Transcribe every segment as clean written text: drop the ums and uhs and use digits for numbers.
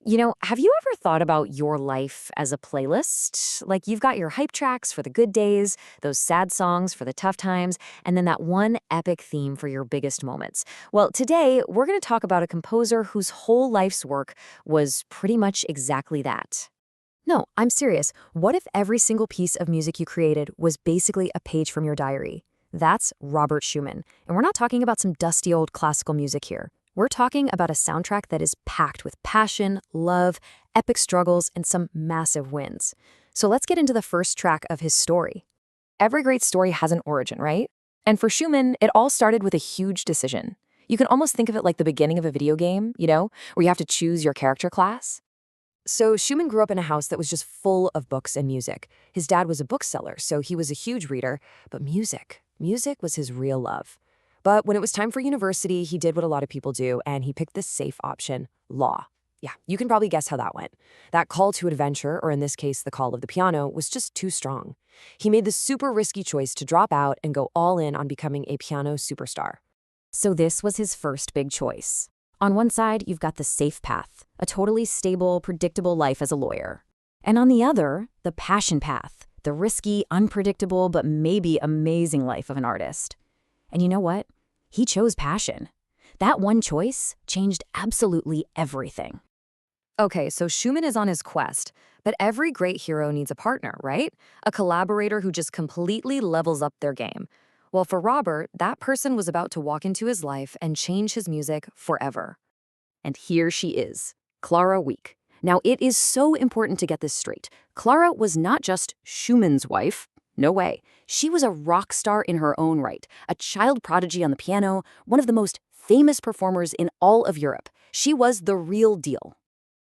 Have you ever thought about your life as a playlist? Like you've got your hype tracks for the good days, those sad songs for the tough times, and then that one epic theme for your biggest moments. Well, today we're going to talk about a composer whose whole life's work was pretty much exactly that. No, I'm serious. What if every single piece of music you created was basically a page from your diary? That's Robert Schumann. And we're not talking about some dusty old classical music here. We're talking about a soundtrack that is packed with passion, love, epic struggles, and some massive wins. So let's get into the first track of his story. Every great story has an origin, right? And for Schumann, it all started with a huge decision. You can almost think of it like the beginning of a video game, where you have to choose your character class. So Schumann grew up in a house that was just full of books and music. His dad was a bookseller, so he was a huge reader, but music was his real love. But when it was time for university, he did what a lot of people do, and he picked the safe option, law. Yeah, you can probably guess how that went. That call to adventure, or in this case, the call of the piano, was just too strong. He made the super risky choice to drop out and go all in on becoming a piano superstar. So this was his first big choice. On one side, you've got the safe path, a totally stable, predictable life as a lawyer. And on the other, the passion path, the risky, unpredictable, but maybe amazing life of an artist. And you know what? He chose passion. That one choice changed absolutely everything. Okay, so Schumann is on his quest, but every great hero needs a partner, right? A collaborator who just completely levels up their game. Well, for Robert, that person was about to walk into his life and change his music forever. And here she is, Clara Wieck. Now, it is so important to get this straight. Clara was not just Schumann's wife. No way. She was a rock star in her own right, a child prodigy on the piano, one of the most famous performers in all of Europe. She was the real deal.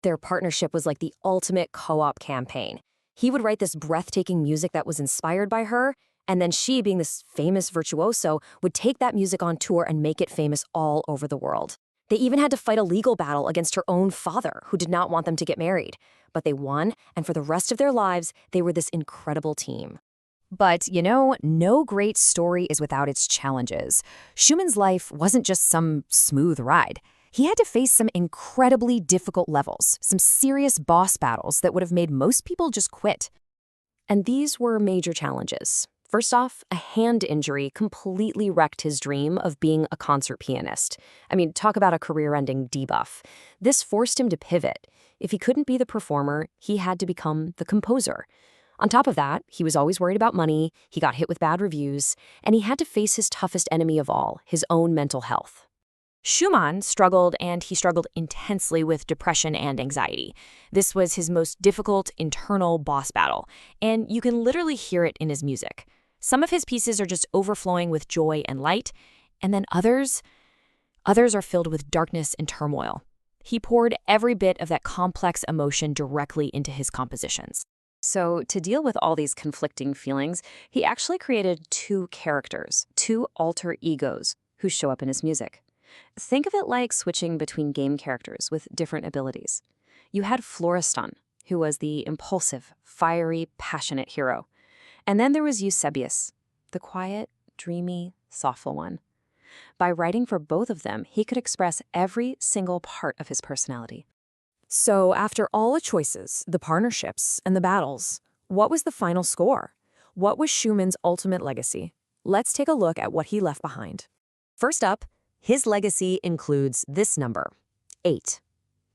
Their partnership was like the ultimate co-op campaign. He would write this breathtaking music that was inspired by her, and then she, being this famous virtuoso, would take that music on tour and make it famous all over the world. They even had to fight a legal battle against her own father, who did not want them to get married. But they won, and for the rest of their lives, they were this incredible team. But, no great story is without its challenges. Schumann's life wasn't just some smooth ride. He had to face some incredibly difficult levels, some serious boss battles that would have made most people just quit. And these were major challenges. First off, a hand injury completely wrecked his dream of being a concert pianist. I mean, talk about a career-ending debuff. This forced him to pivot. If he couldn't be the performer, he had to become the composer. On top of that, he was always worried about money, he got hit with bad reviews, and he had to face his toughest enemy of all, his own mental health. Schumann struggled, and he struggled intensely with depression and anxiety. This was his most difficult internal boss battle, and you can literally hear it in his music. Some of his pieces are just overflowing with joy and light, and then others are filled with darkness and turmoil. He poured every bit of that complex emotion directly into his compositions. So to deal with all these conflicting feelings, he actually created two characters, two alter egos, who show up in his music. Think of it like switching between game characters with different abilities. You had Florestan, who was the impulsive, fiery, passionate hero. And then there was Eusebius, the quiet, dreamy, thoughtful one. By writing for both of them, he could express every single part of his personality. So after all the choices, the partnerships, and the battles, what was the final score? What was Schumann's ultimate legacy? Let's take a look at what he left behind. First up, his legacy includes this number, 8.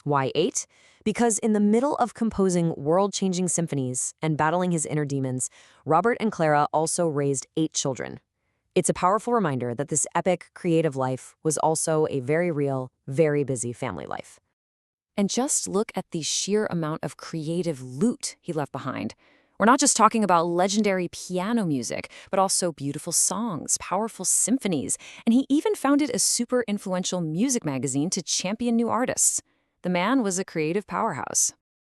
Why 8? Because in the middle of composing world-changing symphonies and battling his inner demons, Robert and Clara also raised 8 children. It's a powerful reminder that this epic, creative life was also a very real, very busy family life. And just look at the sheer amount of creative loot he left behind. We're not just talking about legendary piano music, but also beautiful songs, powerful symphonies, and he even founded a super influential music magazine to champion new artists. The man was a creative powerhouse.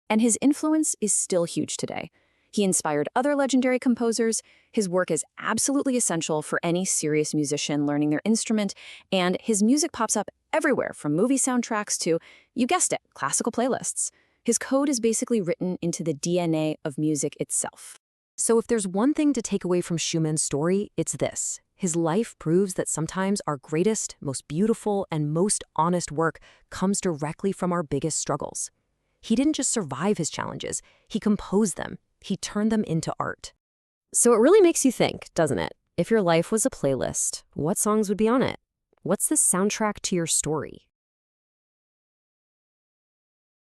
And his influence is still huge today. He inspired other legendary composers. His work is absolutely essential for any serious musician learning their instrument, and his music pops up everywhere from movie soundtracks to, you guessed it, classical playlists. His code is basically written into the DNA of music itself. So if there's one thing to take away from Schumann's story, it's this. His life proves that sometimes our greatest, most beautiful, and most honest work comes directly from our biggest struggles. He didn't just survive his challenges, he composed them. He turned them into art. So it really makes you think, doesn't it? If your life was a playlist, what songs would be on it? What's the soundtrack to your story?